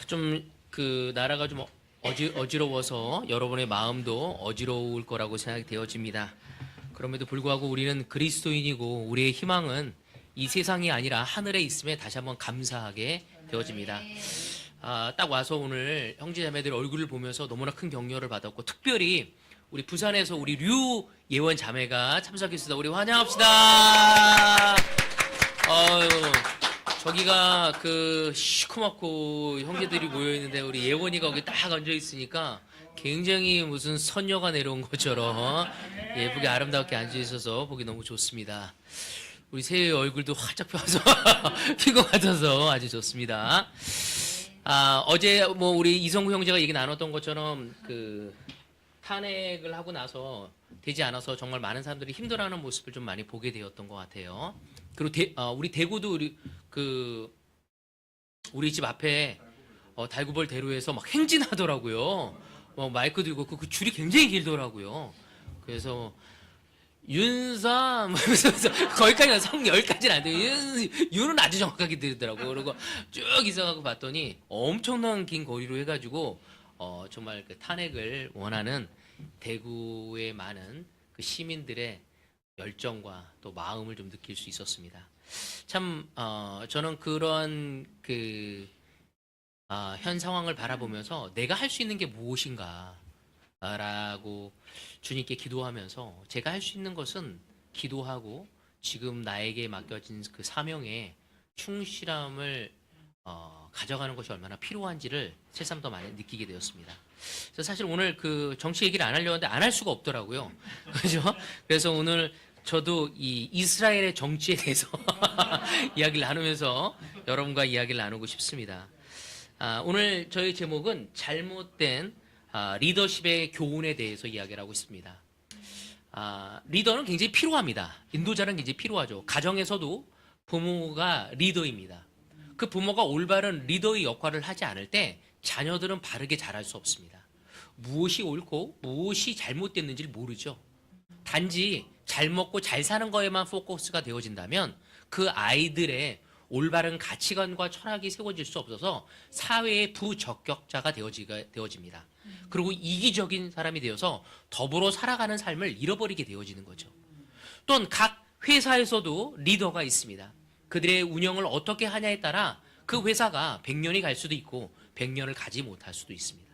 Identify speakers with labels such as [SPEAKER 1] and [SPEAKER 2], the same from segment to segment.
[SPEAKER 1] 좀 그 나라가 좀 어지러워서 여러분의 마음도 어지러울 거라고 생각이 되어집니다. 그럼에도 불구하고 우리는 그리스도인이고 우리의 희망은 이 세상이 아니라 하늘에 있음에 다시 한번 감사하게 되어집니다. 딱 와서 오늘 형제자매들 얼굴을 보면서 너무나 큰 격려를 받았고 특별히 우리 부산에서 우리 류 예원 자매가 참석했습니다. 우리 환영합시다. 저기가 그 시커멓고 형제들이 모여있는데 우리 예원이가 거기 딱 앉아있으니까 굉장히 무슨 선녀가 내려온 것처럼 예쁘게 아름답게 앉아있어서 보기 너무 좋습니다. 우리 새의 얼굴도 활짝 펴서 피고 같아서 아주 좋습니다. 어제 뭐 우리 이성구 형제가 얘기 나눴던 것처럼 그 탄핵을 하고 나서 되지 않아서 정말 많은 사람들이 힘들어하는 모습을 좀 많이 보게 되었던 것 같아요. 그리고 우리 대구도 우리 집 앞에 달구벌 대로에서 막 행진하더라고요. 마이크 들고 그 줄이 굉장히 길더라고요. 그래서 윤삼 거기까지는 성 열까지는 안 돼요. 윤은 아주 정확하게 들리더라고요. 그리고 쭉 이사가고 봤더니 엄청난 긴 거리로 해가지고 정말 그 탄핵을 원하는 대구의 많은 그 시민들의 열정과 또 마음을 좀 느낄 수 있었습니다. 참 저는 그런 현 상황을 바라보면서 내가 할 수 있는 게 무엇인가 라고 주님께 기도하면서 제가 할 수 있는 것은 기도하고 지금 나에게 맡겨진 그 사명에 충실함을 가져가는 것이 얼마나 필요한지를 새삼 더 많이 느끼게 되었습니다. 그래서 사실 오늘 그 정치 얘기를 안 하려고 하는데 안 할 수가 없더라고요. 그죠? 그래서 오늘 저도 이 이스라엘의 정치에 대해서 이야기를 나누면서 여러분과 이야기를 나누고 싶습니다. 오늘 저희 제목은 잘못된 리더십의 교훈에 대해서 이야기를 하고 있습니다. 리더는 굉장히 필요합니다. 인도자는 굉장히 필요하죠. 가정에서도 부모가 리더입니다. 그 부모가 올바른 리더의 역할을 하지 않을 때 자녀들은 바르게 자랄 수 없습니다. 무엇이 옳고 무엇이 잘못됐는지를 모르죠. 단지 잘 먹고 잘 사는 거에만 포커스가 되어진다면 그 아이들의 올바른 가치관과 철학이 세워질 수 없어서 사회의 부적격자가 되어집니다. 그리고 이기적인 사람이 되어서 더불어 살아가는 삶을 잃어버리게 되어지는 거죠. 또한 각 회사에서도 리더가 있습니다. 그들의 운영을 어떻게 하냐에 따라 그 회사가 100년이 갈 수도 있고 100년을 가지 못할 수도 있습니다.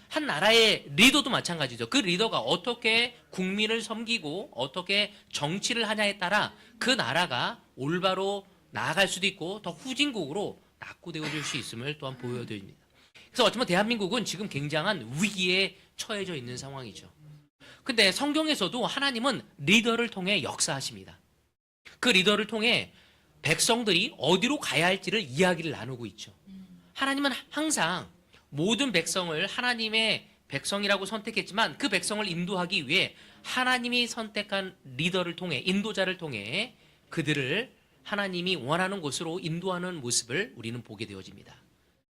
[SPEAKER 1] 한 나라의 리더도 마찬가지죠. 그 리더가 어떻게 국민을 섬기고 어떻게 정치를 하냐에 따라 그 나라가 올바로 나아갈 수도 있고 더 후진국으로 낙후되어질 수 있음을 또한 보여드립니다. 그래서 어쩌면 대한민국은 지금 굉장한 위기에 처해져 있는 상황이죠. 근데 성경에서도 하나님은 리더를 통해 역사하십니다. 그 리더를 통해 백성들이 어디로 가야 할지를 이야기를 나누고 있죠. 하나님은 항상 모든 백성을 하나님의 백성이라고 선택했지만 그 백성을 인도하기 위해 하나님이 선택한 리더를 통해 인도자를 통해 그들을 하나님이 원하는 곳으로 인도하는 모습을 우리는 보게 되어집니다.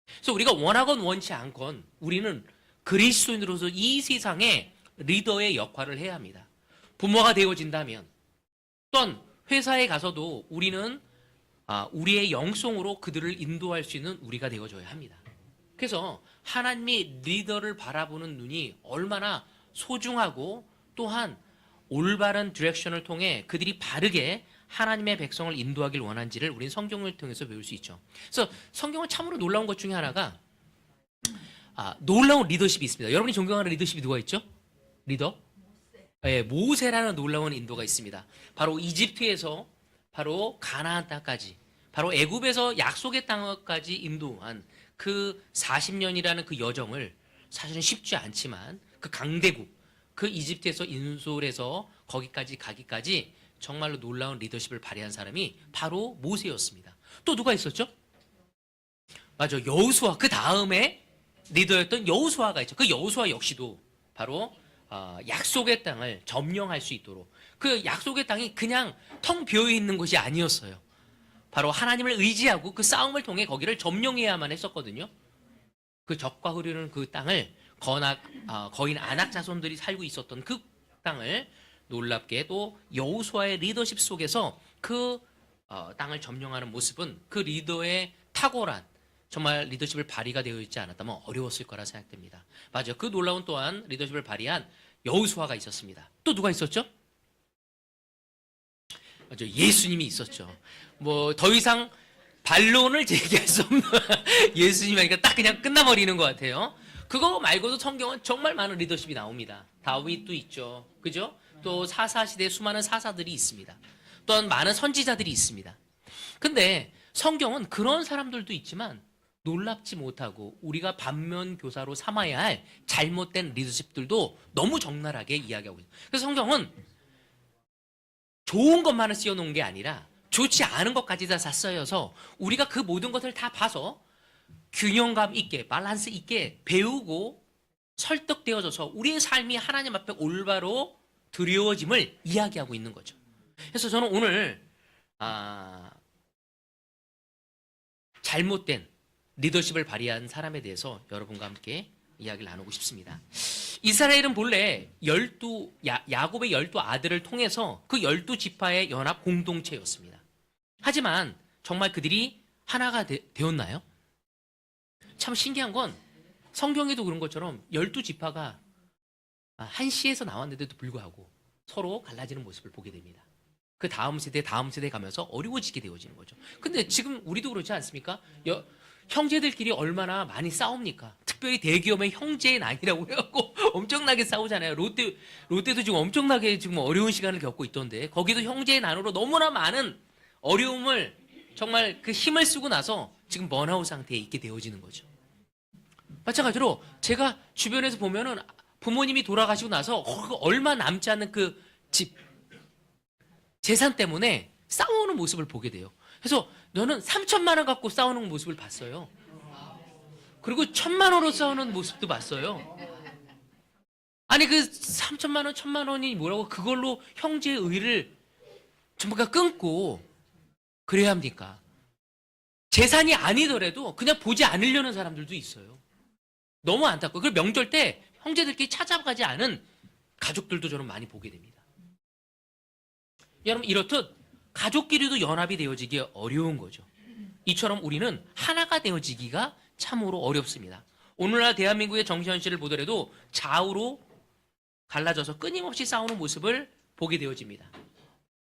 [SPEAKER 1] 그래서 우리가 원하건 원치 않건 우리는 그리스도인으로서 이 세상에 리더의 역할을 해야 합니다. 부모가 되어진다면 또한 회사에 가서도 우리는 우리의 영성으로 그들을 인도할 수 있는 우리가 되어줘야 합니다. 그래서 하나님이 리더를 바라보는 눈이 얼마나 소중하고 또한 올바른 디렉션을 통해 그들이 바르게 하나님의 백성을 인도하길 원한지를 우리는 성경을 통해서 배울 수 있죠. 그래서 성경은 참으로 놀라운 것 중에 하나가 놀라운 리더십이 있습니다. 여러분이 존경하는 리더십이 누가 있죠? 리더? 네, 모세라는 놀라운 인도가 있습니다. 바로 이집트에서 바로 가나안 땅까지 바로 애굽에서 약속의 땅까지 인도한 그 40년이라는 그 여정을 사실은 쉽지 않지만 그 강대국 그 이집트에서 인솔해서 거기까지 가기까지 정말로 놀라운 리더십을 발휘한 사람이 바로 모세였습니다. 또 누가 있었죠? 맞아, 여호수아. 그 다음에 리더였던 여호수아가 있죠. 그 여호수아 역시도 바로 약속의 땅을 점령할 수 있도록 그 약속의 땅이 그냥 텅 비어 있는 곳이 아니었어요. 바로 하나님을 의지하고 그 싸움을 통해 거기를 점령해야만 했었거든요. 그 적과 흐르는 그 땅을 거인 아낙 자손들이 살고 있었던 그 땅을 놀랍게 또 여호수아의 리더십 속에서 그 땅을 점령하는 모습은 그 리더의 탁월한 정말 리더십을 발휘가 되어 있지 않았다면 어려웠을 거라 생각됩니다. 맞아요. 그 놀라운 또한 리더십을 발휘한 여호수아가 있었습니다. 또 누가 있었죠? 맞아요. 예수님이 있었죠. 뭐 더 이상 반론을 제기할 수 없는 예수님 하니까 딱 그냥 끝나버리는 것 같아요. 그거 말고도 성경은 정말 많은 리더십이 나옵니다. 다윗도 있죠. 그죠? 또 사사시대에 수많은 사사들이 있습니다. 또한 많은 선지자들이 있습니다. 근데 성경은 그런 사람들도 있지만 놀랍지 못하고 우리가 반면교사로 삼아야 할 잘못된 리더십들도 너무 적나라하게 이야기하고 있어요. 그래서 성경은 좋은 것만을 씌워놓은 게 아니라 좋지 않은 것까지 다 쓰여서 우리가 그 모든 것을 다 봐서 균형감 있게 밸런스 있게 배우고 설득되어져서 우리의 삶이 하나님 앞에 올바로 드려짐을 이야기하고 있는 거죠. 그래서 저는 오늘 잘못된 리더십을 발휘한 사람에 대해서 여러분과 함께 이야기를 나누고 싶습니다. 이스라엘은 본래 야곱의 12아들을 통해서 그 12지파의 연합 공동체였습니다. 하지만 정말 그들이 하나가 되었나요? 참 신기한 건 성경에도 그런 것처럼 12지파가 한 씨에서 나왔는데도 불구하고 서로 갈라지는 모습을 보게 됩니다. 그 다음 세대 가면서 어려워지게 되어지는 거죠. 근데 지금 우리도 그렇지 않습니까? 형제들끼리 얼마나 많이 싸웁니까? 특별히 대기업의 형제의 난이라고 해갖고 엄청나게 싸우잖아요. 롯데도 지금 엄청나게 지금 어려운 시간을 겪고 있던데 거기도 형제의 난으로 너무나 많은 어려움을 정말 그 힘을 쓰고 나서 지금 번아웃 상태에 있게 되어지는 거죠. 마찬가지로 제가 주변에서 보면은 부모님이 돌아가시고 나서 얼마 남지 않는 그 집 재산 때문에 싸우는 모습을 보게 돼요. 그래서 너는 3천만 원 갖고 싸우는 모습을 봤어요. 그리고 1,000만 원으로 싸우는 모습도 봤어요. 아니 그 3천만 원, 1,000만 원이 뭐라고 그걸로 형제의 의를 전부 다 끊고 그래야 합니까? 재산이 아니더라도 그냥 보지 않으려는 사람들도 있어요. 너무 안타까워요. 그리고 명절 때 형제들끼리 찾아가지 않은 가족들도 저는 많이 보게 됩니다. 여러분 이렇듯 가족끼리도 연합이 되어지기 어려운 거죠. 이처럼 우리는 하나가 되어지기가 참으로 어렵습니다. 오늘날 대한민국의 정치 현실을 보더라도 좌우로 갈라져서 끊임없이 싸우는 모습을 보게 되어집니다.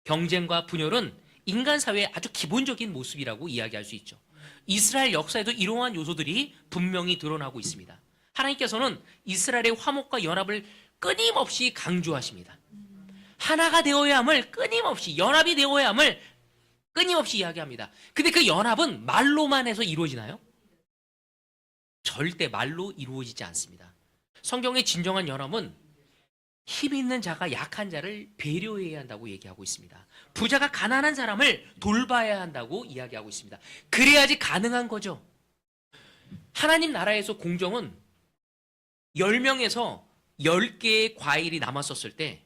[SPEAKER 1] 경쟁과 분열은 인간 사회의 아주 기본적인 모습이라고 이야기할 수 있죠. 이스라엘 역사에도 이러한 요소들이 분명히 드러나고 있습니다. 하나님께서는 이스라엘의 화목과 연합을 끊임없이 강조하십니다. 하나가 되어야 함을 끊임없이 연합이 되어야 함을 끊임없이 이야기합니다. 근데 그 연합은 말로만 해서 이루어지나요? 절대 말로 이루어지지 않습니다. 성경의 진정한 연합은 힘 있는 자가 약한 자를 배려해야 한다고 얘기하고 있습니다. 부자가 가난한 사람을 돌봐야 한다고 이야기하고 있습니다. 그래야지 가능한 거죠. 하나님 나라에서 공정은 10명에서 10개의 과일이 남았었을 때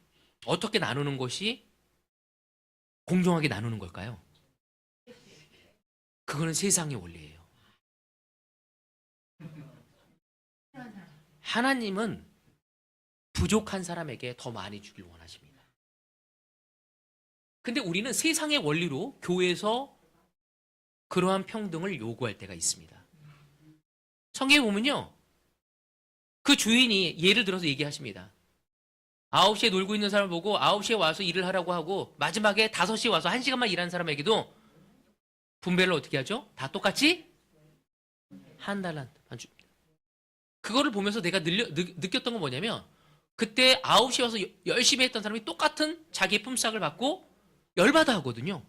[SPEAKER 1] 어떻게 나누는 것이 공정하게 나누는 걸까요? 그거는 세상의 원리예요. 하나님은 부족한 사람에게 더 많이 주길 원하십니다. 근데 우리는 세상의 원리로 교회에서 그러한 평등을 요구할 때가 있습니다. 성경에 보면요. 그 주인이 예를 들어서 얘기하십니다. 9시에 놀고 있는 사람을 보고 9시에 와서 일을 하라고 하고 마지막에 5시에 와서 1시간만 일하는 사람에게도 분배를 어떻게 하죠? 다 똑같이 한 달란트만 줍니다. 그거를 보면서 내가 느꼈던 건 뭐냐면 그때 9시에 와서 열심히 했던 사람이 똑같은 자기의 품삯을 받고 열받아 하거든요.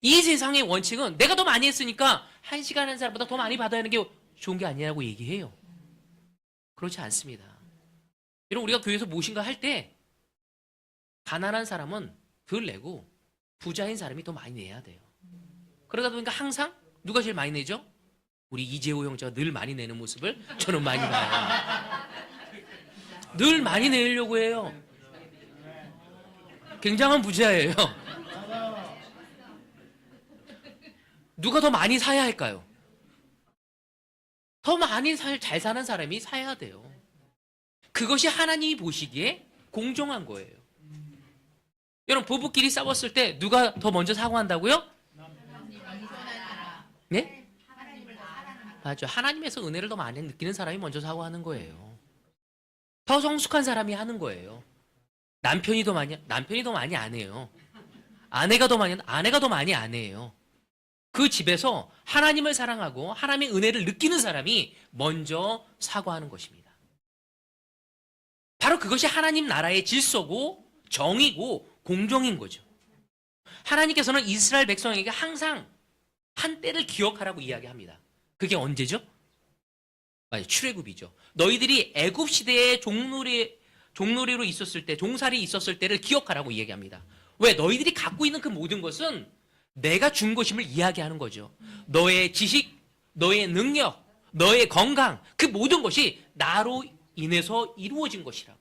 [SPEAKER 1] 이 세상의 원칙은 내가 더 많이 했으니까 1시간 한 사람보다 더 많이 받아야 하는 게 좋은 게 아니라고 얘기해요. 그렇지 않습니다. 여러분 우리가 교회에서 무엇인가 할 때 가난한 사람은 덜 내고 부자인 사람이 더 많이 내야 돼요. 그러다 보니까 항상 누가 제일 많이 내죠? 우리 이재호 형제가 늘 많이 내는 모습을 저는 많이 봐요. 늘 많이 내려고 해요. 굉장한 부자예요. 누가 더 많이 사야 할까요? 더 많이 잘 사는 사람이 사야 돼요. 그것이 하나님이 보시기에 공정한 거예요. 여러분 부부끼리 싸웠을 때 누가 더 먼저 사과한다고요? 네? 맞죠. 하나님에서 은혜를 더 많이 느끼는 사람이 먼저 사과하는 거예요. 더 성숙한 사람이 하는 거예요. 남편이 더 많이 안 해요. 아내가 더 많이 안 해요. 그 집에서 하나님을 사랑하고 하나님의 은혜를 느끼는 사람이 먼저 사과하는 것입니다. 바로 그것이 하나님 나라의 질서고 정의고 공정인 거죠. 하나님께서는 이스라엘 백성에게 항상 한때를 기억하라고 이야기합니다. 그게 언제죠? 맞아요. 출애굽이죠. 너희들이 애굽 시대에 종놀이로 있었을 때, 종살이 있었을 때를 기억하라고 이야기합니다. 왜? 너희들이 갖고 있는 그 모든 것은 내가 준 것임을 이야기하는 거죠. 너의 지식, 너의 능력, 너의 건강, 그 모든 것이 나로 인해서 이루어진 것이라고.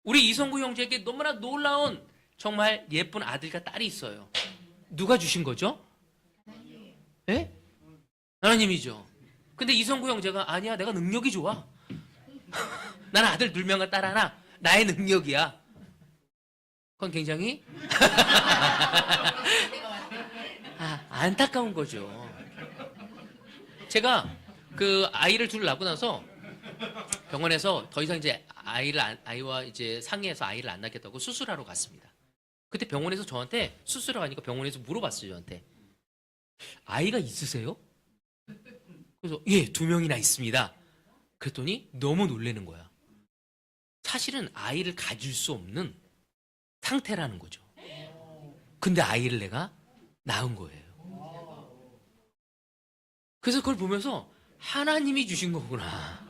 [SPEAKER 1] 우리 이성구 형제에게 너무나 놀라운 정말 예쁜 아들과 딸이 있어요. 누가 주신 거죠? 예? 하나님이죠. 근데 이성구 형제가 아니야, 내가 능력이 좋아. 나는 아들 2명과 딸 하나, 나의 능력이야. 그건 굉장히 안타까운 거죠. 제가 그 아이를 둘 낳고 나서 병원에서 더 이상 이제 아이와 이제 상의해서 아이를 안 낳겠다고 수술하러 갔습니다. 그때 병원에서 저한테 수술하러 가니까 병원에서 물어봤어요, 저한테. 아이가 있으세요? 그래서 예, 2명이나 있습니다. 그랬더니 너무 놀라는 거야. 사실은 아이를 가질 수 없는 상태라는 거죠. 근데 아이를 내가 낳은 거예요. 그래서 그걸 보면서 하나님이 주신 거구나.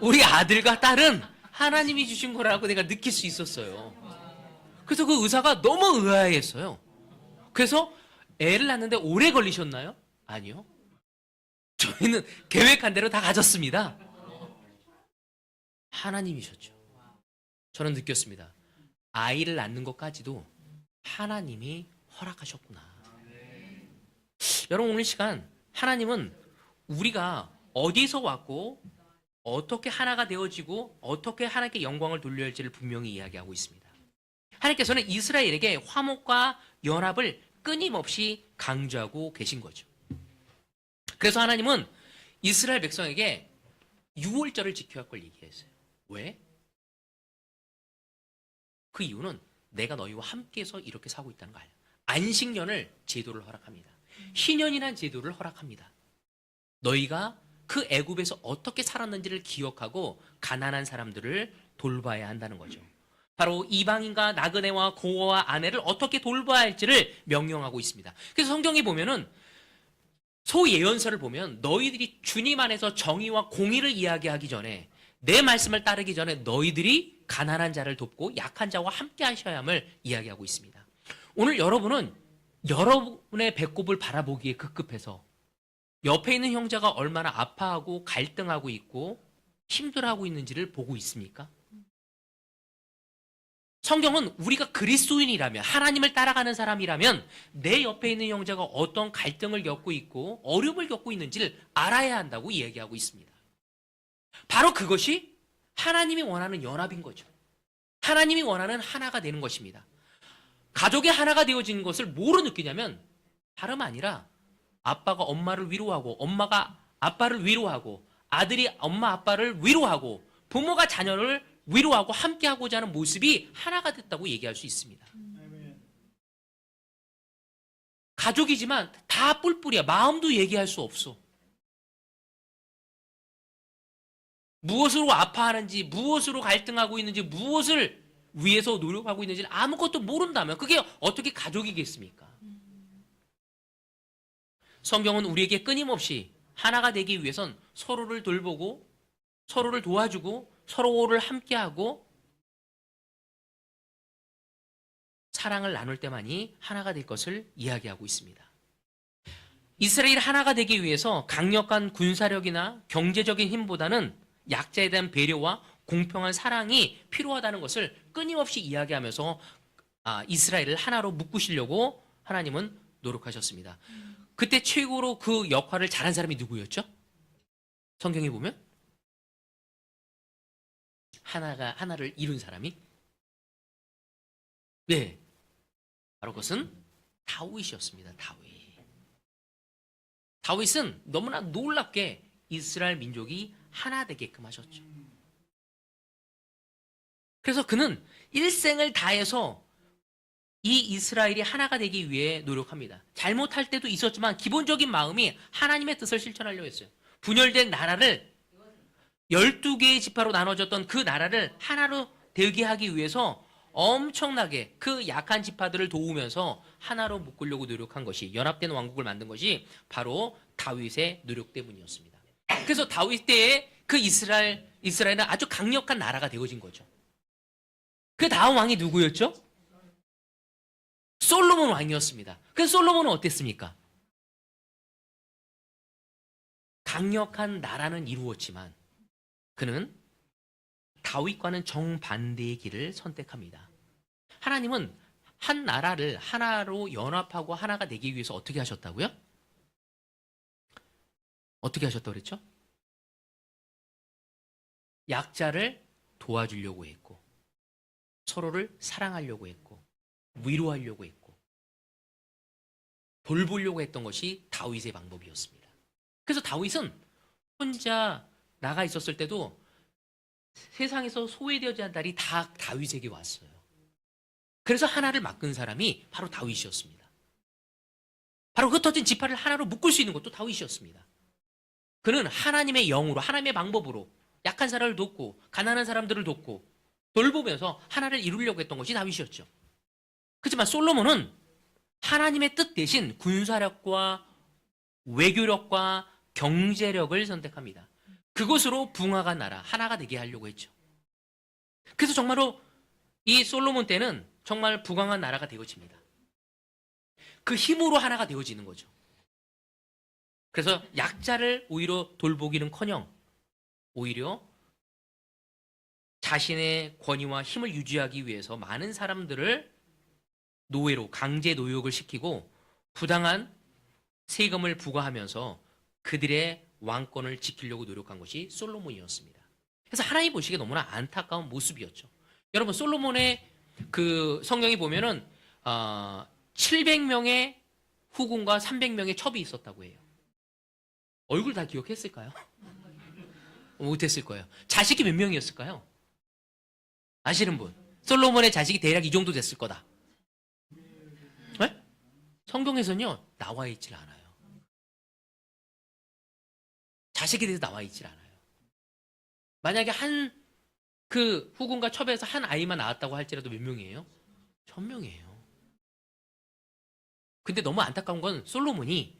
[SPEAKER 1] 우리 아들과 딸은 하나님이 주신 거라고 내가 느낄 수 있었어요. 그래서 그 의사가 너무 의아했어요. 그래서 애를 낳는데 오래 걸리셨나요? 아니요. 저희는 계획한 대로 다 가졌습니다. 하나님이셨죠. 저는 느꼈습니다. 아이를 낳는 것까지도 하나님이 허락하셨구나. 여러분, 오늘 시간 하나님은 우리가 어디서 왔고 어떻게 하나가 되어지고 어떻게 하나님께 영광을 돌려야 할지를 분명히 이야기하고 있습니다. 하나님께서는 이스라엘에게 화목과 연합을 끊임없이 강조하고 계신 거죠. 그래서 하나님은 이스라엘 백성에게 6월절을 지켜야 할 걸 얘기했어요. 왜? 그 이유는 내가 너희와 함께해서 이렇게 살고 있다는 거 아니야. 안식년을 제도를 허락합니다. 희년이라는 제도를 허락합니다. 너희가 그 애굽에서 어떻게 살았는지를 기억하고 가난한 사람들을 돌봐야 한다는 거죠. 바로 이방인과 나그네와 고아와 아내를 어떻게 돌봐야 할지를 명령하고 있습니다. 그래서 성경에 보면은 소예언서를 보면 너희들이 주님 안에서 정의와 공의를 이야기하기 전에 내 말씀을 따르기 전에 너희들이 가난한 자를 돕고 약한 자와 함께 하셔야 함을 이야기하고 있습니다. 오늘 여러분은 여러분의 배꼽을 바라보기에 급급해서 옆에 있는 형제가 얼마나 아파하고 갈등하고 있고 힘들어하고 있는지를 보고 있습니까? 성경은 우리가 그리스도인이라면, 하나님을 따라가는 사람이라면 내 옆에 있는 형제가 어떤 갈등을 겪고 있고 어려움을 겪고 있는지를 알아야 한다고 이야기하고 있습니다. 바로 그것이 하나님이 원하는 연합인 거죠. 하나님이 원하는 하나가 되는 것입니다. 가족의 하나가 되어진 것을 뭐로 느끼냐면 다름 아니라 아빠가 엄마를 위로하고 엄마가 아빠를 위로하고 아들이 엄마 아빠를 위로하고 부모가 자녀를 위로하고 함께하고자 하는 모습이 하나가 됐다고 얘기할 수 있습니다. 가족이지만 다 뿔뿔이야. 마음도 얘기할 수 없어. 무엇으로 아파하는지, 무엇으로 갈등하고 있는지, 무엇을 위해서 노력하고 있는지 아무것도 모른다면 그게 어떻게 가족이겠습니까? 성경은 우리에게 끊임없이 하나가 되기 위해선 서로를 돌보고 서로를 도와주고 서로를 함께하고 사랑을 나눌 때만이 하나가 될 것을 이야기하고 있습니다. 이스라엘이 하나가 되기 위해서 강력한 군사력이나 경제적인 힘보다는 약자에 대한 배려와 공평한 사랑이 필요하다는 것을 끊임없이 이야기하면서 이스라엘을 하나로 묶으시려고 하나님은 노력하셨습니다. 그때 최고로 그 역할을 잘한 사람이 누구였죠? 성경에 보면 하나를 이룬 사람이 네, 바로 그것은 다윗이었습니다. 다윗. 다윗은 너무나 놀랍게 이스라엘 민족이 하나 되게끔 하셨죠. 그래서 그는 일생을 다해서 이 이스라엘이 하나가 되기 위해 노력합니다. 잘못할 때도 있었지만 기본적인 마음이 하나님의 뜻을 실천하려고 했어요. 분열된 나라를 12개의 지파로 나눠졌던 그 나라를 하나로 되게 하기 위해서 엄청나게 그 약한 지파들을 도우면서 하나로 묶으려고 노력한 것이, 연합된 왕국을 만든 것이 바로 다윗의 노력 때문이었습니다. 그래서 다윗 때에 그 이스라엘은 아주 강력한 나라가 되어진 거죠. 그 다음 왕이 누구였죠? 솔로몬 왕이었습니다. 그래서 솔로몬은 어땠습니까? 강력한 나라는 이루었지만 그는 다윗과는 정반대의 길을 선택합니다. 하나님은 한 나라를 하나로 연합하고 하나가 되기 위해서 어떻게 하셨다고요? 어떻게 하셨다고 그랬죠? 약자를 도와주려고 했고, 서로를 사랑하려고 했고, 위로하려고 했고, 돌보려고 했던 것이 다윗의 방법이었습니다. 그래서 다윗은 혼자 나가 있었을 때도 세상에서 소외되어진 자들이 다 다윗에게 왔어요. 그래서 하나를 맡은 사람이 바로 다윗이었습니다. 바로 흩어진 지파를 하나로 묶을 수 있는 것도 다윗이었습니다. 그는 하나님의 영으로, 하나님의 방법으로 약한 사람을 돕고 가난한 사람들을 돕고 돌보면서 하나를 이루려고 했던 것이 다윗이었죠. 그렇지만 솔로몬은 하나님의 뜻 대신 군사력과 외교력과 경제력을 선택합니다. 그것으로 붕악한 나라, 하나가 되게 하려고 했죠. 그래서 정말로 이 솔로몬 때는 정말 부강한 나라가 되어집니다. 그 힘으로 하나가 되어지는 거죠. 그래서 약자를 오히려 돌보기는커녕 오히려 자신의 권위와 힘을 유지하기 위해서 많은 사람들을 노예로, 강제 노역을 시키고 부당한 세금을 부과하면서 그들의 왕권을 지키려고 노력한 것이 솔로몬이었습니다. 그래서 하나님 보시기에 너무나 안타까운 모습이었죠. 여러분, 솔로몬의 그 성경에 보면은 700명의 후궁과 300명의 첩이 있었다고 해요. 얼굴 다 기억했을까요? 못했을 거예요. 자식이 몇 명이었을까요? 아시는 분? 솔로몬의 자식이 대략 이 정도 됐을 거다. 네? 성경에서는요, 나와 있질 않아요. 자식에 대해서 나와 있질 않아요. 만약에 그 후궁과 첩에서 한 아이만 낳았다고 할지라도 몇 명이에요? 1000명이에요. 근데 너무 안타까운 건 솔로몬이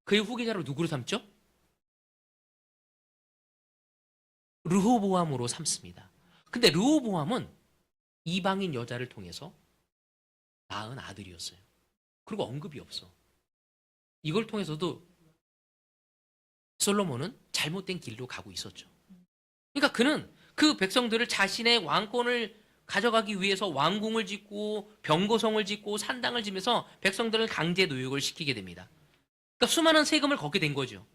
[SPEAKER 1] 그의 후계자로 누구로 삼죠? 르호보암으로 삼습니다. 근데 르호보암은 이방인 여자를 통해서 낳은 아들이었어요. 그리고 언급이 없어. 이걸 통해서도 솔로몬은 잘못된 길로 가고 있었죠. 그러니까 그는 그 백성들을 자신의 왕권을 가져가기 위해서 왕궁을 짓고 병거성을 짓고 산당을 지면서 백성들을 강제 노역을 시키게 됩니다. 그러니까 수많은 세금을 걷게 된 거죠.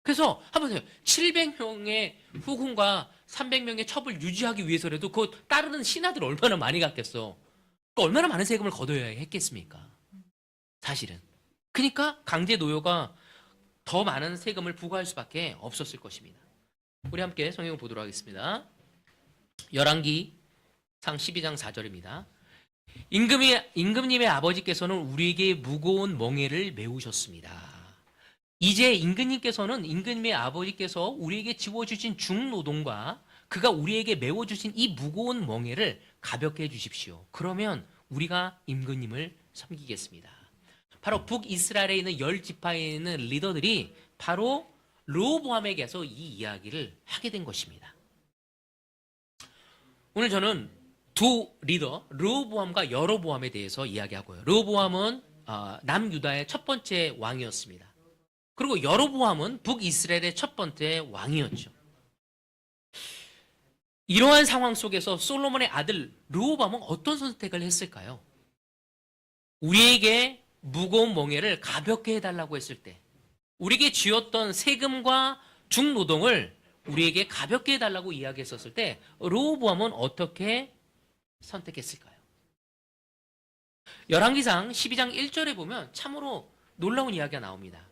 [SPEAKER 1] 그래서 한번 보세요. 700명의 후궁과 300명의 첩을 유지하기 위해서라도 그 따르는 신하들 얼마나 많이 갔겠어. 그러니까 얼마나 많은 세금을 걷어야 했겠습니까? 사실은. 그러니까 강제 노역가 더 많은 세금을 부과할 수밖에 없었을 것입니다. 우리 함께 성경을 보도록 하겠습니다. 열왕기상 12장 4절입니다. 임금님의 아버지께서는 우리에게 무거운 멍에를 메우셨습니다. 이제 임금님의 아버지께서 우리에게 지워주신 중노동과 그가 우리에게 메워주신 이 무거운 멍에를 가볍게 해주십시오. 그러면 우리가 임금님을 섬기겠습니다. 바로 북이스라엘에 있는 10지파에 있는 리더들이 바로 르호보암에게서 이 이야기를 하게 된 것입니다. 오늘 저는 두 리더, 르호보암과 여로보암에 대해서 이야기하고요. 르호보암은 남유다의 첫 번째 왕이었습니다. 그리고 여로보암은 북이스라엘의 첫 번째 왕이었죠. 이러한 상황 속에서 솔로몬의 아들 르호보암은 어떤 선택을 했을까요? 우리에게 무거운 멍에를 가볍게 해달라고 했을 때, 우리에게 쥐었던 세금과 중노동을 우리에게 가볍게 해달라고 이야기했었을 때 르호보암은 어떻게 선택했을까요? 열왕기상 12장 1절에 보면 참으로 놀라운 이야기가 나옵니다.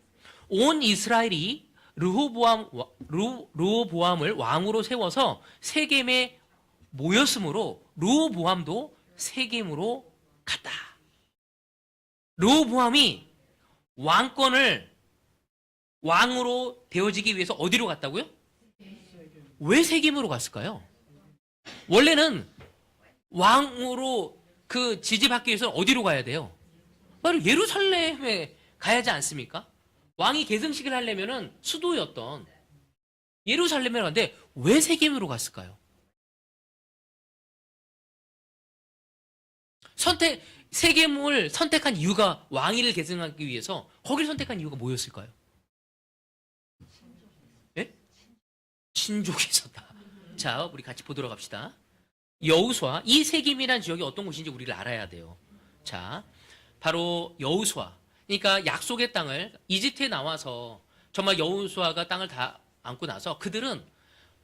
[SPEAKER 1] 온 이스라엘이 르호보암을 왕으로 세워서 세겜에 모였으므로 르호보암도 세겜으로 갔다. 르호보암이 왕으로 되어지기 위해서 어디로 갔다고요? 왜 세겜으로 갔을까요? 원래는 왕으로 그 지지받기 위해서 어디로 가야 돼요? 바로 예루살렘에 가야 하지 않습니까? 왕이 계승식을 하려면은 수도였던 예루살렘에 갔는데 왜 세겜으로 갔을까요? 세겜을 선택한 이유가 왕위를 계승하기 위해서 거기를 선택한 이유가 뭐였을까요? 예? 친족이 있었다. 자, 우리 같이 보도록 합시다. 여호수아, 이 세겜이라는 지역이 어떤 곳인지 우리를 알아야 돼요. 자, 바로 여호수아. 그러니까 약속의 땅을 이집트에 나와서 정말 여호수아가 땅을 다 안고 나서 그들은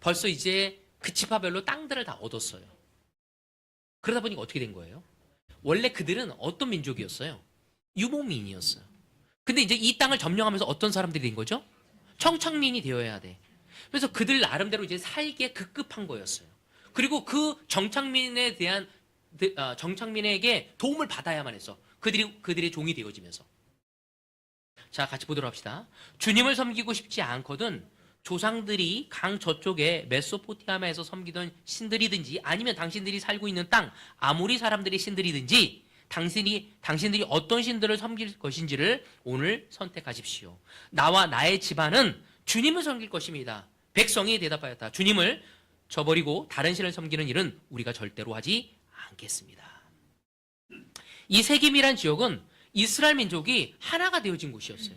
[SPEAKER 1] 벌써 이제 그 지파별로 땅들을 다 얻었어요. 그러다 보니까 어떻게 된 거예요? 원래 그들은 어떤 민족이었어요? 유목민이었어요. 근데 이제 이 땅을 점령하면서 어떤 사람들이 된 거죠? 청착민이 되어야 돼. 그래서 그들 나름대로 이제 살기에 급급한 거였어요. 그리고 그 정착민에게 도움을 받아야만 했어. 그들의 종이 되어지면서. 자, 같이 보도록 합시다. 주님을 섬기고 싶지 않거든 조상들이 강 저쪽에 메소포타미아에서 섬기던 신들이든지 아니면 당신들이 살고 있는 땅 아모리 사람들의 신들이든지 당신들이 어떤 신들을 섬길 것인지를 오늘 선택하십시오. 나와 나의 집안은 주님을 섬길 것입니다. 백성이 대답하였다. 주님을 저버리고 다른 신을 섬기는 일은 우리가 절대로 하지 않겠습니다. 이 세겜이란 지역은 이스라엘 민족이 하나가 되어진 곳이었어요.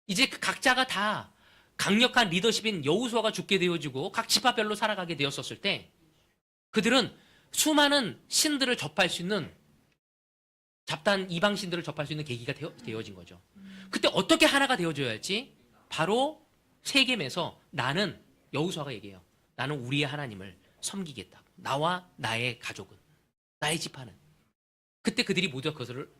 [SPEAKER 1] 이제 각자가 다 강력한 리더십인 여호수아가 죽게 되어지고 각 지파별로 살아가게 되었었을 때 그들은 수많은 신들을 접할 수 있는 잡다한 이방 신들을 접할 수 있는 계기가 되어진 거죠. 그때 어떻게 하나가 되어줘야 할지 바로 세겜에서 나는 여호수아가 얘기해요. 나는 우리의 하나님을 섬기겠다. 나와 나의 가족은 나의 지파는 그때 그들이 모두 그것을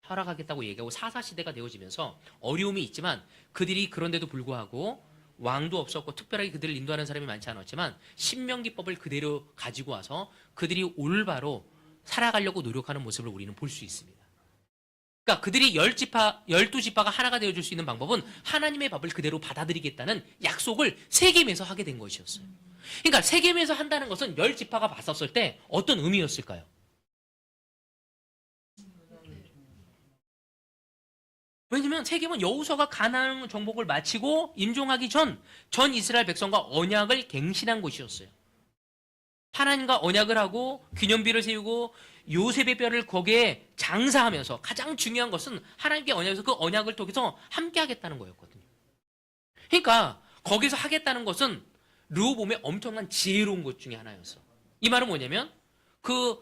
[SPEAKER 1] 허락하겠다고 얘기하고 사사시대가 되어지면서 어려움이 있지만 그들이 그런데도 불구하고 왕도 없었고 특별하게 그들을 인도하는 사람이 많지 않았지만 신명기법을 그대로 가지고 와서 그들이 올바로 살아가려고 노력하는 모습을 우리는 볼 수 있습니다. 그러니까 그들이 12지파가 하나가 되어줄 수 있는 방법은 하나님의 법을 그대로 받아들이겠다는 약속을 세겜에서 하게 된 것이었어요. 그러니까 세겜에서 한다는 것은 10지파가 봤었을 때 어떤 의미였을까요? 왜냐면 세겜은 여호수아가 가나안 정복을 마치고 임종하기 전 이스라엘 백성과 언약을 갱신한 곳이었어요. 하나님과 언약을 하고 기념비를 세우고 요셉의 뼈를 거기에 장사하면서 가장 중요한 것은 하나님께 언약에서 그 언약을 통해서 함께 하겠다는 거였거든요. 그러니까 거기서 하겠다는 것은 르호보암의 엄청난 지혜로운 것 중에 하나였어. 이 말은 뭐냐면 그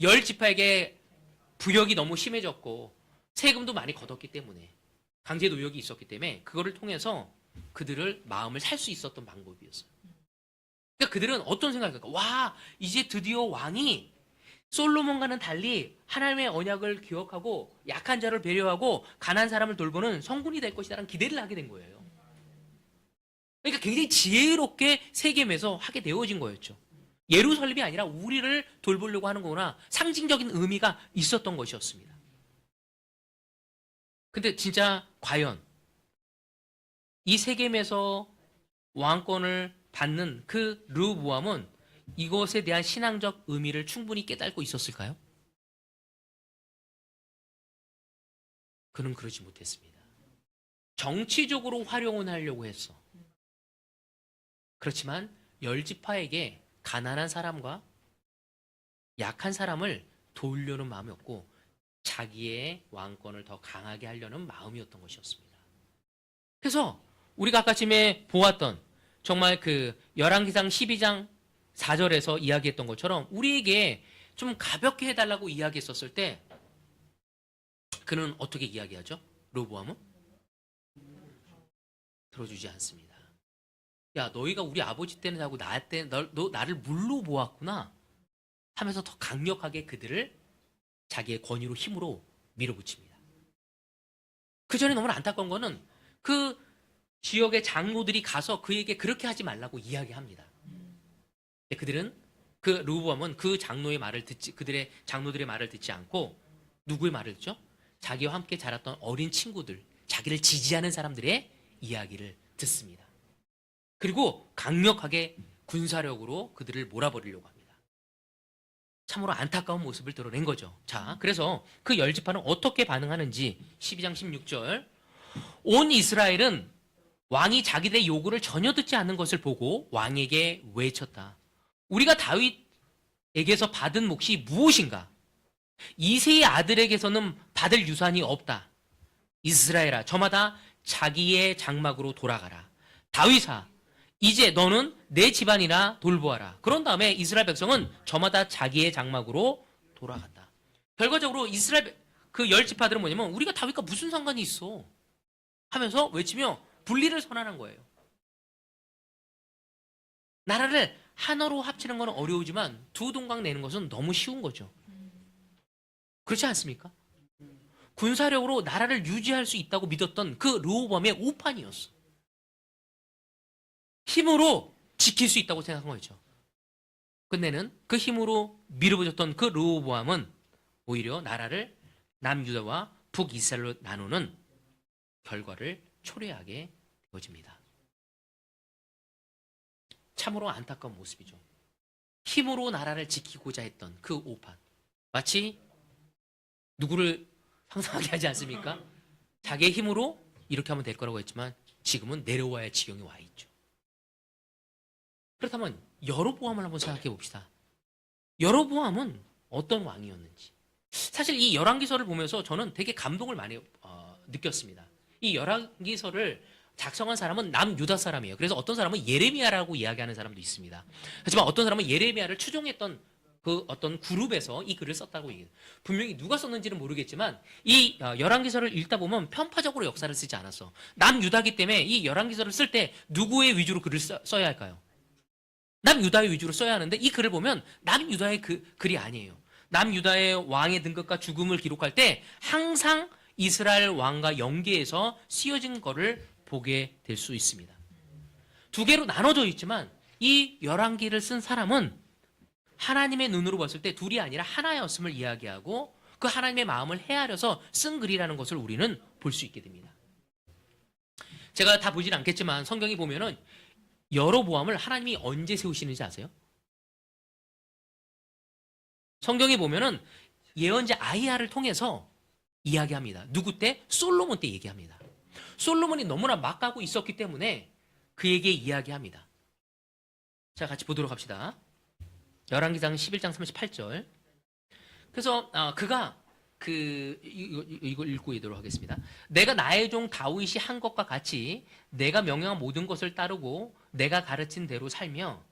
[SPEAKER 1] 10지파에게 부역이 너무 심해졌고 세금도 많이 걷었기 때문에 강제 노역이 있었기 때문에 그거를 통해서 그들을 마음을 살 수 있었던 방법이었어요. 그러니까 그들은 어떤 생각을 할까? 와, 이제 드디어 왕이 솔로몬과는 달리 하나님의 언약을 기억하고 약한 자를 배려하고 가난한 사람을 돌보는 성군이 될 것이라는 기대를 하게 된 거예요. 그러니까 굉장히 지혜롭게 세겜에서 하게 되어진 거였죠. 예루살렘이 아니라 우리를 돌보려고 하는 거구나. 상징적인 의미가 있었던 것이었습니다. 근데 진짜 과연 이 세겜에서 왕권을 받는 그 르호보암은 이것에 대한 신앙적 의미를 충분히 깨닫고 있었을까요? 그는 그러지 못했습니다. 정치적으로 활용은 하려고 했어. 그렇지만 10지파에게 가난한 사람과 약한 사람을 도우려는 마음이 없고 자기의 왕권을 더 강하게 하려는 마음이었던 것이었습니다. 그래서 우리가 아까쯤에 보았던 정말 그 열왕기상 12장 4절에서 이야기했던 것처럼 우리에게 좀 가볍게 해달라고 이야기했었을 때 그는 어떻게 이야기하죠? 르호보암은 들어주지 않습니다. 야, 너희가 우리 아버지 때는 하고 너 나를 물로 보았구나 하면서 더 강력하게 그들을 자기의 권위로 힘으로 밀어붙입니다. 그 전에 너무나 안타까운 거는 그 지역의 장로들이 가서 그에게 그렇게 하지 말라고 이야기합니다. 그들은 그 르호보암은 그 장로의 말을 듣지 그들의 장로들의 말을 듣지 않고 누구의 말을 듣죠? 자기와 함께 자랐던 어린 친구들, 자기를 지지하는 사람들의 이야기를 듣습니다. 그리고 강력하게 군사력으로 그들을 몰아버리려고 합니다. 참으로 안타까운 모습을 드러낸 거죠. 자, 그래서 그 열 지파는 어떻게 반응하는지 12장 16절 온 이스라엘은 왕이 자기들의 요구를 전혀 듣지 않는 것을 보고 왕에게 외쳤다. 우리가 다윗에게서 받은 몫이 무엇인가? 이새의 아들에게서는 받을 유산이 없다. 이스라엘아, 저마다 자기의 장막으로 돌아가라. 다윗아, 이제 너는 내 집안이나 돌보아라. 그런 다음에 이스라엘 백성은 저마다 자기의 장막으로 돌아간다. 결과적으로 이스라엘 그 열 지파들은 뭐냐면 우리가 다윗과 무슨 상관이 있어? 하면서 외치며 분리를 선언한 거예요. 나라를 하나로 합치는 건 어려우지만 두 동강 내는 것은 너무 쉬운 거죠. 그렇지 않습니까? 군사력으로 나라를 유지할 수 있다고 믿었던 그 르호보암의 오판이었어. 힘으로 지킬 수 있다고 생각한 거죠. 끝내는 그 힘으로 밀어붙였던 그 르호보암은 오히려 나라를 남유다와 북이스라엘로 나누는 결과를 초래하게 되어집니다. 참으로 안타까운 모습이죠. 힘으로 나라를 지키고자 했던 그 오판. 마치 누구를 상상하게 하지 않습니까? 자기의 힘으로 이렇게 하면 될 거라고 했지만 지금은 내려와야 할 지경에 와 있죠. 그렇다면 여로보암을 한번 생각해 봅시다. 여로보암은 어떤 왕이었는지. 사실 이 열왕기서를 보면서 저는 되게 감동을 많이 느꼈습니다. 이 열왕기서를 작성한 사람은 남유다 사람이에요. 그래서 어떤 사람은 예레미야라고 이야기하는 사람도 있습니다. 하지만 어떤 사람은 예레미야를 추종했던 그 어떤 그룹에서 이 글을 썼다고 얘기해요. 분명히 누가 썼는지는 모르겠지만 이 열왕기서를 읽다 보면 편파적으로 역사를 쓰지 않았어. 남유다기 때문에 이 열왕기서를 쓸 때 누구의 위주로 글을 써야 할까요? 남유다의 위주로 써야 하는데 이 글을 보면 남유다의 글이 아니에요. 남유다의 왕의 등극과 죽음을 기록할 때 항상 이스라엘 왕과 연계해서 쓰여진 거를 보게 될 수 있습니다. 두 개로 나눠져 있지만 이 열왕기를 쓴 사람은 하나님의 눈으로 봤을 때 둘이 아니라 하나였음을 이야기하고 그 하나님의 마음을 헤아려서 쓴 글이라는 것을 우리는 볼 수 있게 됩니다. 제가 다 보진 않겠지만 성경이 보면은 여로보암을 하나님이 언제 세우시는지 아세요? 성경에 보면은 예언자 아히야를 통해서 이야기합니다. 누구 때? 솔로몬 때 얘기합니다. 솔로몬이 너무나 막 가고 있었기 때문에 그에게 이야기합니다. 자, 같이 보도록 합시다. 열왕기상 11장 38절. 그래서 그가 이걸 읽고 있도록 하겠습니다. 내가 나의 종 다윗이 한 것과 같이 내가 명령한 모든 것을 따르고 내가 가르친 대로 살며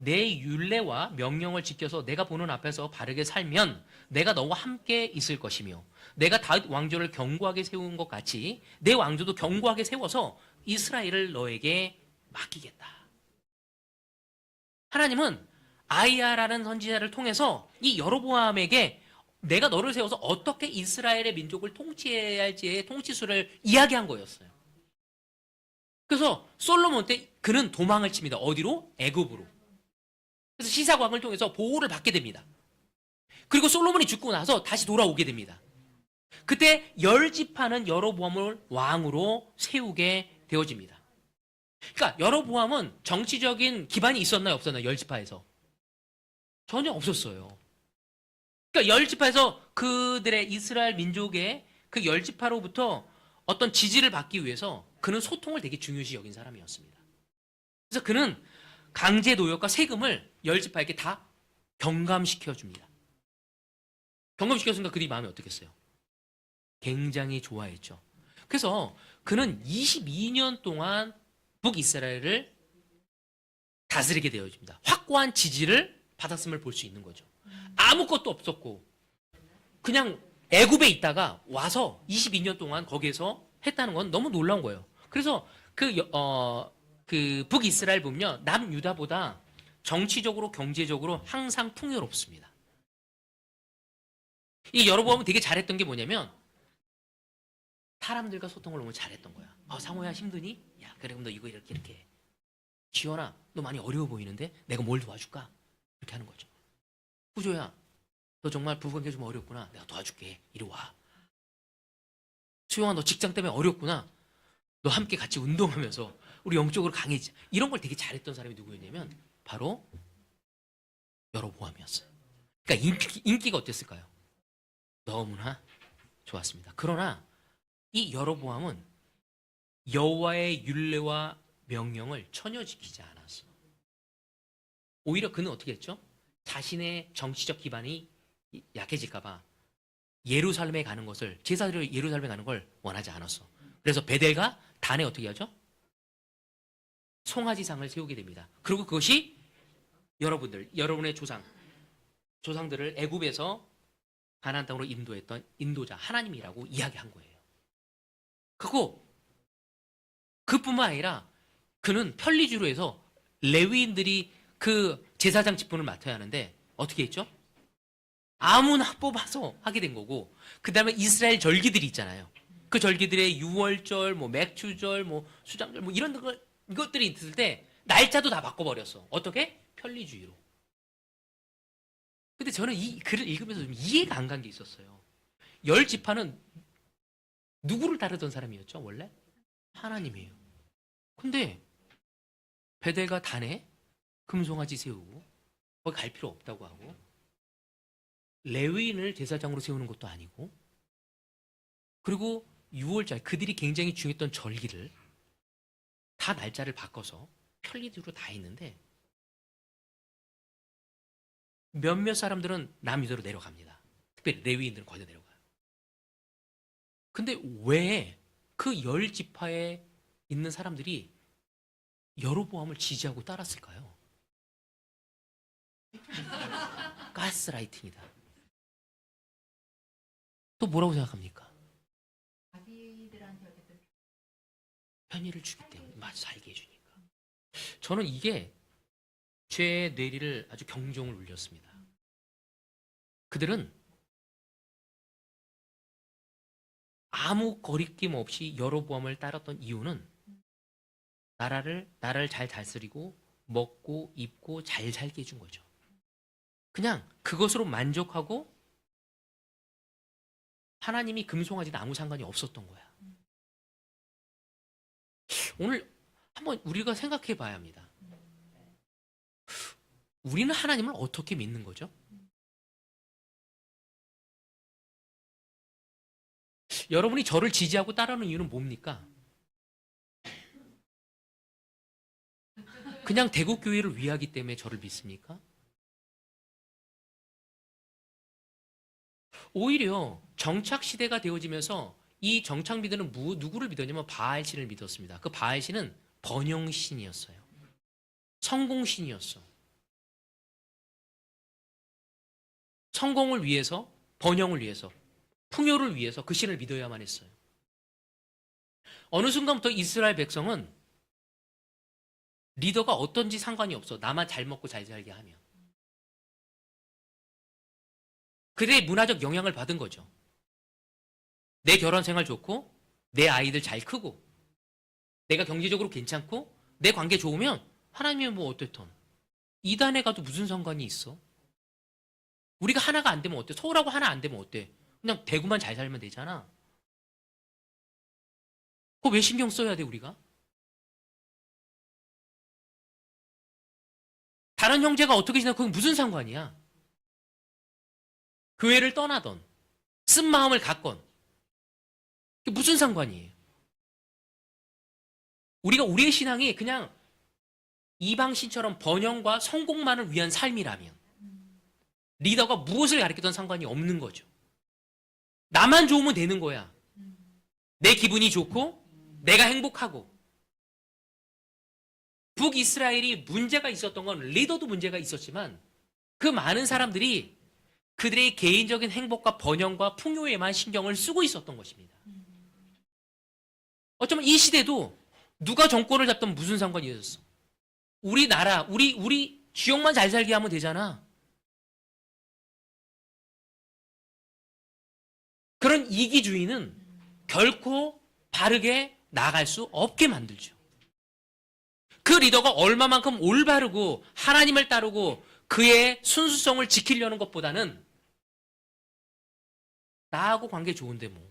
[SPEAKER 1] 내 율례와 명령을 지켜서 내가 보는 앞에서 바르게 살면 내가 너와 함께 있을 것이며 내가 다윗 왕조를 견고하게 세운 것 같이 내 왕조도 견고하게 세워서 이스라엘을 너에게 맡기겠다. 하나님은 아히야라는 선지자를 통해서 이 여로보암에게 내가 너를 세워서 어떻게 이스라엘의 민족을 통치해야 할지의 통치수를 이야기한 거였어요. 그래서 솔로몬 때 그는 도망을 칩니다. 어디로? 애굽으로. 그래서 시사광을 통해서 보호를 받게 됩니다. 그리고 솔로몬이 죽고 나서 다시 돌아오게 됩니다. 그때 열 지파는 여로보암을 왕으로 세우게 되어집니다. 그러니까 여로보암은 정치적인 기반이 있었나요? 없었나요? 열 지파에서? 전혀 없었어요. 그러니까 열 지파에서 그들의 이스라엘 민족의 그 열 지파로부터 어떤 지지를 받기 위해서 그는 소통을 되게 중요시 여긴 사람이었습니다. 그래서 그는 강제 노역과 세금을 열 지파에게 다 경감시켜 줍니다. 경감시켰으니까 그들이 마음이 어떻겠어요? 굉장히 좋아했죠. 그래서 그는 22년 동안 북이스라엘을 다스리게 되어집니다. 확고한 지지를 받았음을 볼 수 있는 거죠. 아무것도 없었고 그냥 애굽에 있다가 와서 22년 동안 거기에서 했다는 건 너무 놀라운 거예요. 그래서 그 북이스라엘 보면 남유다보다 정치적으로 경제적으로 항상 풍요롭습니다. 이 여로보암은 되게 잘했던 게 뭐냐면 사람들과 소통을 너무 잘했던 거야. 상호야 힘드니? 야 그래 그럼 너 이거 이렇게 해. 지원아 너 많이 어려워 보이는데 내가 뭘 도와줄까? 이렇게 하는 거죠. 구조야 너 정말 부부관계 좀 어렵구나. 내가 도와줄게. 이리 와. 수영아 너 직장 때문에 어렵구나. 너 함께 같이 운동하면서 우리 영적으로 강해지자. 이런 걸 되게 잘했던 사람이 누구였냐면 바로 여로보암이었어요. 그러니까 인기가 어땠을까요? 너무나 좋았습니다. 그러나 이 여로보암은 여호와의 율례와 명령을 전혀 지키지 않았어. 오히려 그는 어떻게 했죠? 자신의 정치적 기반이 약해질까봐 예루살렘에 가는 것을 제사드리러 예루살렘에 가는 걸 원하지 않았어. 그래서 베델과 단에 어떻게 하죠? 송아지상을 세우게 됩니다. 그리고 그것이 여러분의 조상들을 애굽에서 가나안 땅으로 인도했던 인도자 하나님이라고 이야기한 거예요. 그뿐만 아니라 그는 편리주로 해서 레위인들이 그 제사장 직분을 맡아야 하는데 어떻게 했죠? 아무나 뽑아서 하게 된 거고, 그 다음에 이스라엘 절기들이 있잖아요. 그 절기들의 유월절, 맥주절, 수장절, 이런 이것들이 있을 때 날짜도 다 바꿔버렸어. 어떻게? 편리주의로. 근데 저는 이 글을 읽으면서 좀 이해가 안 간 게 있었어요. 열 지파는 누구를 따르던 사람이었죠, 원래? 하나님이에요. 근데 베델과 단에 금송아지 세우고 거기 갈 필요 없다고 하고 레위인을 제사장으로 세우는 것도 아니고 그리고 6월절 그들이 굉장히 중요했던 절기를 다 날짜를 바꿔서 편리주로 다 했는데 몇몇 사람들은 남유다로 내려갑니다. 특별히 레위인들은 거기다 내려가요. 근데 왜 그 열 지파에 있는 사람들이 여로보암을 지지하고 따랐을까요? 가스라이팅이다. 또 뭐라고 생각합니까?
[SPEAKER 2] 자기들한테 어쨌든
[SPEAKER 1] 편의를 주기 때문에 맞아 살게 해주니까. 저는 이게 제 뇌리를 아주 경종을 울렸습니다. 그들은 아무 거리낌 없이 여로보암을 따랐던 이유는 나라를 잘 다스리고 먹고 입고 잘 살게 해준 거죠. 그냥 그것으로 만족하고 하나님이 금송아지는 아무 상관이 없었던 거야. 오늘 한번 우리가 생각해 봐야 합니다. 우리는 하나님을 어떻게 믿는 거죠? 여러분이 저를 지지하고 따르는 이유는 뭡니까? 그냥 대국교회를 위하기 때문에 저를 믿습니까? 오히려 정착시대가 되어지면서 이 정착민들은 누구를 믿었냐면 바알신을 믿었습니다. 그 바알신은 번영신이었어요. 성공신이었어. 성공을 위해서, 번영을 위해서, 풍요를 위해서 그 신을 믿어야만 했어요. 어느 순간부터 이스라엘 백성은 리더가 어떤지 상관이 없어. 나만 잘 먹고 잘 살게 하면. 그들의 문화적 영향을 받은 거죠. 내 결혼 생활 좋고 내 아이들 잘 크고 내가 경제적으로 괜찮고 내 관계 좋으면 하나님이 뭐 어땠던 이단에 가도 무슨 상관이 있어? 우리가 하나가 안 되면 어때? 서울하고 하나 안 되면 어때? 그냥 대구만 잘 살면 되잖아. 그거 왜 신경 써야 돼 우리가? 다른 형제가 어떻게 지나 그건 무슨 상관이야? 교회를 떠나던 쓴 마음을 갖건 그게 무슨 상관이에요? 우리의 신앙이 그냥 이방신처럼 번영과 성공만을 위한 삶이라면 리더가 무엇을 가르치던 상관이 없는 거죠. 나만 좋으면 되는 거야. 내 기분이 좋고 내가 행복하고. 북이스라엘이 문제가 있었던 건 리더도 문제가 있었지만 그 많은 사람들이 그들의 개인적인 행복과 번영과 풍요에만 신경을 쓰고 있었던 것입니다. 어쩌면 이 시대도 누가 정권을 잡든 무슨 상관이 있었어. 우리 나라, 우리 지역만 잘 살게 하면 되잖아. 그런 이기주의는 결코 바르게 나아갈 수 없게 만들죠. 그 리더가 얼마만큼 올바르고 하나님을 따르고 그의 순수성을 지키려는 것보다는 나하고 관계 좋은데 뭐.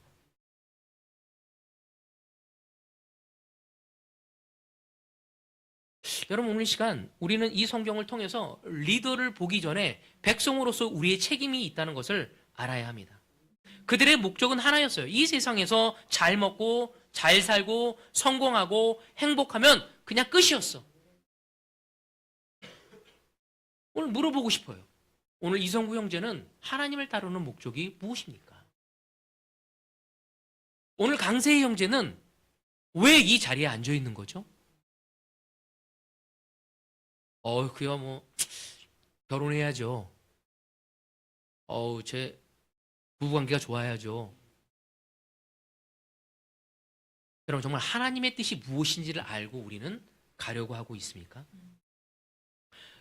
[SPEAKER 1] 여러분, 오늘 시간 우리는 이 성경을 통해서 리더를 보기 전에 백성으로서 우리의 책임이 있다는 것을 알아야 합니다. 그들의 목적은 하나였어요. 이 세상에서 잘 먹고 잘 살고 성공하고 행복하면 그냥 끝이었어. 오늘 물어보고 싶어요. 오늘 이성구 형제는 하나님을 따르는 목적이 무엇입니까? 오늘 강세희 형제는 왜 이 자리에 앉아 있는 거죠? 그야 뭐 결혼해야죠. 제 부부관계가 좋아야죠. 여러분, 정말 하나님의 뜻이 무엇인지를 알고 우리는 가려고 하고 있습니까?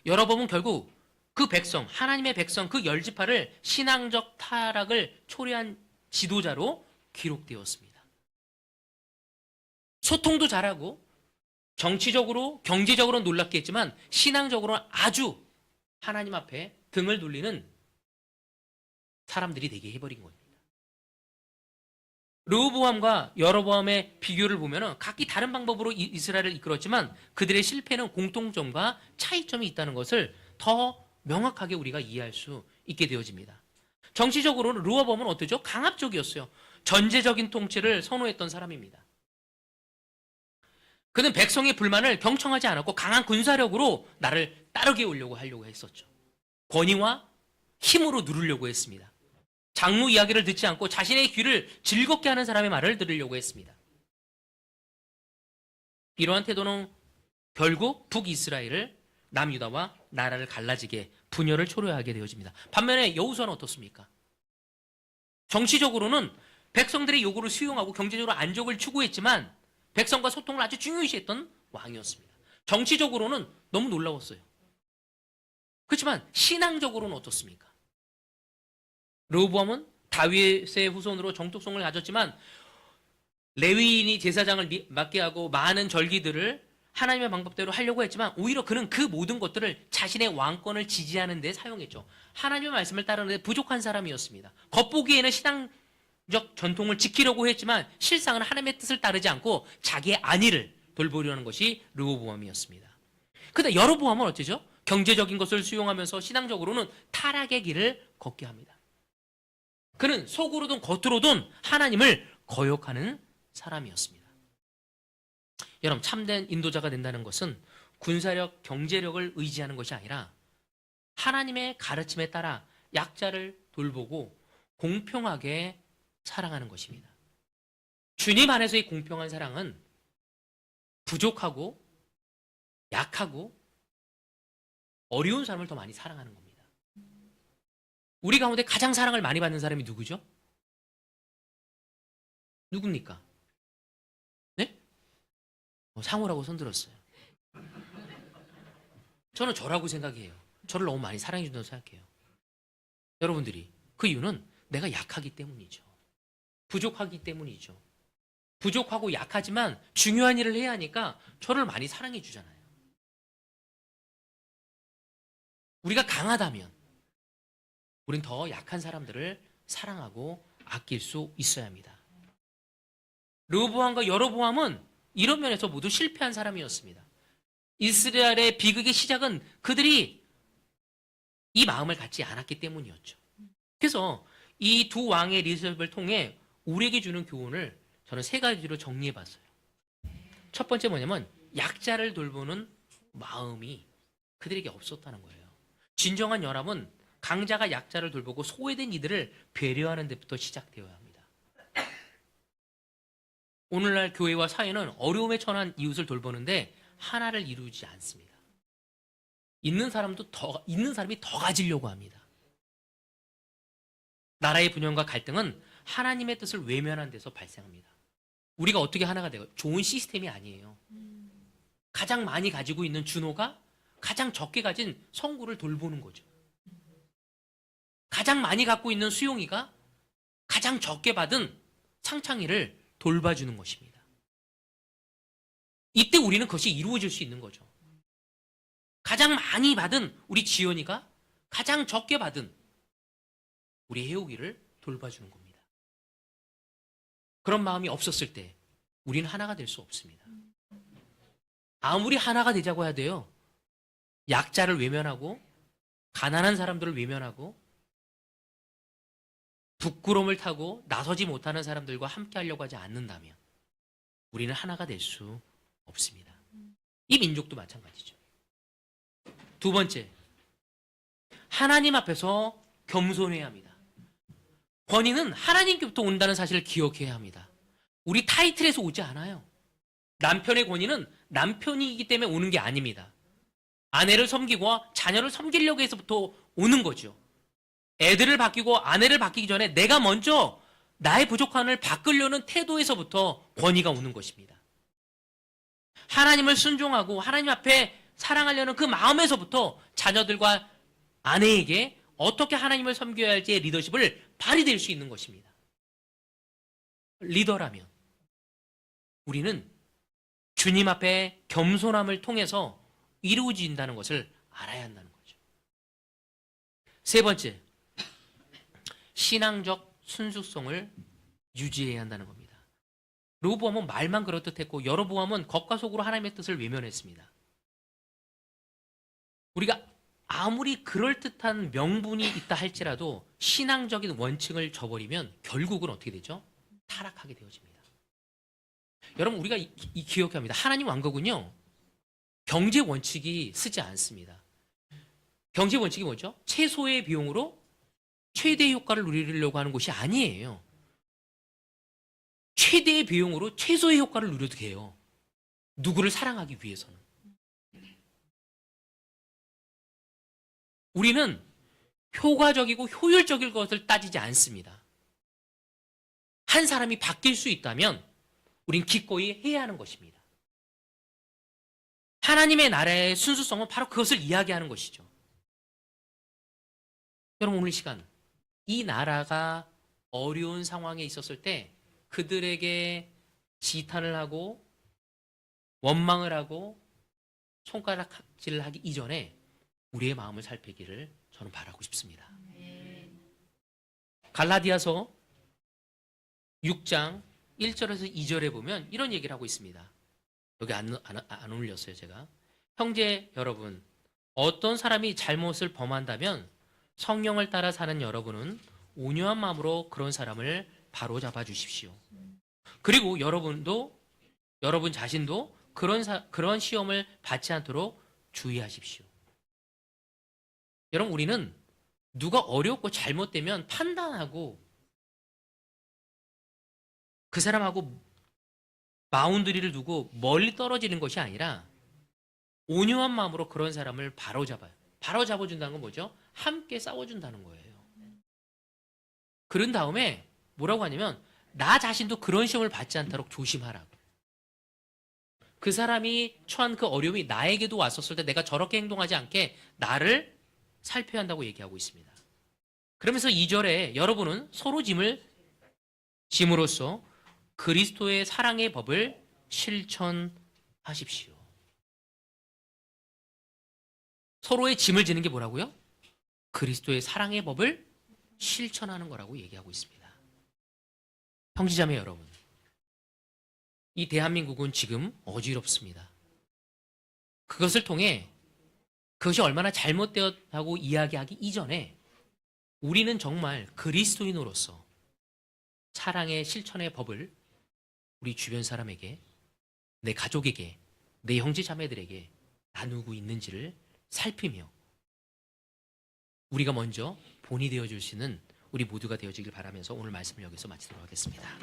[SPEAKER 1] 여러분은 결국 그 백성, 하나님의 백성, 그 열지파를 신앙적 타락을 초래한 지도자로 기록되었습니다. 소통도 잘하고 정치적으로, 경제적으로는 놀랍겠지만 신앙적으로는 아주 하나님 앞에 등을 돌리는 사람들이 되게 해버린 겁니다. 르호보암과 여로보암의 비교를 보면 각기 다른 방법으로 이스라엘을 이끌었지만 그들의 실패는 공통점과 차이점이 있다는 것을 더 명확하게 우리가 이해할 수 있게 되어집니다. 정치적으로는 르호보암은 어떠죠? 강압적이었어요. 전제적인 통치를 선호했던 사람입니다. 그는 백성의 불만을 경청하지 않았고 강한 군사력으로 나를 따르게 하려고 했었죠. 권위와 힘으로 누르려고 했습니다. 장로 이야기를 듣지 않고 자신의 귀를 즐겁게 하는 사람의 말을 들으려고 했습니다. 이러한 태도는 결국 북이스라엘을 남유다와 나라를 갈라지게 분열을 초래하게 되어집니다. 반면에 여호수아는 어떻습니까? 정치적으로는 백성들의 요구를 수용하고 경제적으로 안정을 추구했지만 백성과 소통을 아주 중요시했던 왕이었습니다. 정치적으로는 너무 놀라웠어요. 그렇지만 신앙적으로는 어떻습니까? 르호보암은 다윗의 후손으로 정통성을 가졌지만 레위인이 제사장을 맡게 하고 많은 절기들을 하나님의 방법대로 하려고 했지만 오히려 그는 그 모든 것들을 자신의 왕권을 지지하는 데 사용했죠. 하나님의 말씀을 따르는 데 부족한 사람이었습니다. 겉보기에는 신앙적 전통을 지키려고 했지만 실상은 하나님의 뜻을 따르지 않고 자기의 안위를 돌보려는 것이 르호보암이었습니다. 그런데 여로보암은 어쩌죠? 경제적인 것을 수용하면서 신앙적으로는 타락의 길을 걷게 합니다. 그는 속으로든 겉으로든 하나님을 거역하는 사람이었습니다. 여러분, 참된 인도자가 된다는 것은 군사력, 경제력을 의지하는 것이 아니라 하나님의 가르침에 따라 약자를 돌보고 공평하게 사랑하는 것입니다. 주님 안에서의 공평한 사랑은 부족하고 약하고 어려운 사람을 더 많이 사랑하는 겁니다. 우리 가운데 가장 사랑을 많이 받는 사람이 누구죠? 누굽니까? 네? 상우라고 손들었어요. 저는 저라고 생각해요. 저를 너무 많이 사랑해 준다고 생각해요. 여러분들이 그 이유는 내가 약하기 때문이죠. 부족하기 때문이죠. 부족하고 약하지만 중요한 일을 해야 하니까 저를 많이 사랑해 주잖아요. 우리가 강하다면 우린 더 약한 사람들을 사랑하고 아낄 수 있어야 합니다. 르호보암과 여로보암은 이런 면에서 모두 실패한 사람이었습니다. 이스라엘의 비극의 시작은 그들이 이 마음을 갖지 않았기 때문이었죠. 그래서 이 두 왕의 리더십을 통해 우리에게 주는 교훈을 저는 세 가지로 정리해 봤어요. 첫 번째 뭐냐면 약자를 돌보는 마음이 그들에게 없었다는 거예요. 진정한 연합은 강자가 약자를 돌보고 소외된 이들을 배려하는 데부터 시작되어야 합니다. 오늘날 교회와 사회는 어려움에 처한 이웃을 돌보는데 하나를 이루지 않습니다. 있는 사람이 더 가지려고 합니다. 나라의 분열과 갈등은 하나님의 뜻을 외면한 데서 발생합니다. 우리가 어떻게 하나가 돼요? 좋은 시스템이 아니에요. 가장 많이 가지고 있는 준호가 가장 적게 가진 성구를 돌보는 거죠. 가장 많이 갖고 있는 수용이가 가장 적게 받은 상창이를 돌봐주는 것입니다. 이때 우리는 그것이 이루어질 수 있는 거죠. 가장 많이 받은 우리 지연이가 가장 적게 받은 우리 혜옥이를 돌봐주는 겁니다. 그런 마음이 없었을 때 우리는 하나가 될 수 없습니다. 아무리 하나가 되자고 해야 돼요. 약자를 외면하고 가난한 사람들을 외면하고 부끄러움을 타고 나서지 못하는 사람들과 함께 하려고 하지 않는다면 우리는 하나가 될 수 없습니다. 이 민족도 마찬가지죠. 두 번째, 하나님 앞에서 겸손해야 합니다. 권위는 하나님께부터 온다는 사실을 기억해야 합니다. 우리 타이틀에서 오지 않아요. 남편의 권위는 남편이기 때문에 오는 게 아닙니다. 아내를 섬기고 자녀를 섬기려고 해서부터 오는 거죠. 애들을 바뀌고 아내를 바뀌기 전에 내가 먼저 나의 부족함을 바꾸려는 태도에서부터 권위가 오는 것입니다. 하나님을 순종하고 하나님 앞에 사랑하려는 그 마음에서부터 자녀들과 아내에게 어떻게 하나님을 섬겨야 할지의 리더십을 발휘될 수 있는 것입니다. 리더라면 우리는 주님 앞에 겸손함을 통해서 이루어진다는 것을 알아야 한다는 거죠. 세 번째, 신앙적 순수성을 유지해야 한다는 겁니다. 르호보암은 말만 그럴듯했고 여로보암은 겉과 속으로 하나님의 뜻을 외면했습니다. 우리가 아무리 그럴듯한 명분이 있다 할지라도 신앙적인 원칙을 저버리면 결국은 어떻게 되죠? 타락하게 되어집니다. 여러분 우리가 기억해야 합니다. 하나님 왕국은요 경제 원칙이 쓰지 않습니다. 경제 원칙이 뭐죠? 최소의 비용으로 최대의 효과를 누리려고 하는 것이 아니에요. 최대의 비용으로 최소의 효과를 누려도 돼요. 누구를 사랑하기 위해서는. 우리는 효과적이고 효율적인 것을 따지지 않습니다. 한 사람이 바뀔 수 있다면 우린 기꺼이 해야 하는 것입니다. 하나님의 나라의 순수성은 바로 그것을 이야기하는 것이죠. 여러분 오늘 이 시간 이 나라가 어려운 상황에 있었을 때 그들에게 지탄을 하고 원망을 하고 손가락질을 하기 이전에 우리의 마음을 살피기를 저는 바라고 싶습니다. 갈라디아서 6장 1절에서 2절에 보면 이런 얘기를 하고 있습니다. 여기 안 올렸어요 제가. 형제 여러분, 어떤 사람이 잘못을 범한다면 성령을 따라 사는 여러분은 온유한 마음으로 그런 사람을 바로잡아 주십시오. 그리고 여러분 자신도 그런 시험을 받지 않도록 주의하십시오. 여러분 우리는 누가 어렵고 잘못되면 판단하고 그 사람하고 바운드리를 두고 멀리 떨어지는 것이 아니라 온유한 마음으로 그런 사람을 바로잡아요. 바로잡아준다는 건 뭐죠? 함께 싸워준다는 거예요. 그런 다음에 뭐라고 하냐면 나 자신도 그런 시험을 받지 않도록 조심하라고. 그 사람이 처한 그 어려움이 나에게도 왔었을 때 내가 저렇게 행동하지 않게 나를 살펴야 한다고 얘기하고 있습니다. 그러면서 2절에 여러분은 서로 짐을 짐으로써 그리스도의 사랑의 법을 실천하십시오. 서로의 짐을 지는 게 뭐라고요? 그리스도의 사랑의 법을 실천하는 거라고 얘기하고 있습니다. 형제자매 여러분, 이 대한민국은 지금 어지럽습니다. 그것을 통해 그것이 얼마나 잘못되었다고 이야기하기 이전에 우리는 정말 그리스도인으로서 사랑의 실천의 법을 우리 주변 사람에게, 내 가족에게, 내 형제 자매들에게 나누고 있는지를 살피며 우리가 먼저 본이 되어줄 수 있는 우리 모두가 되어지길 바라면서 오늘 말씀을 여기서 마치도록 하겠습니다.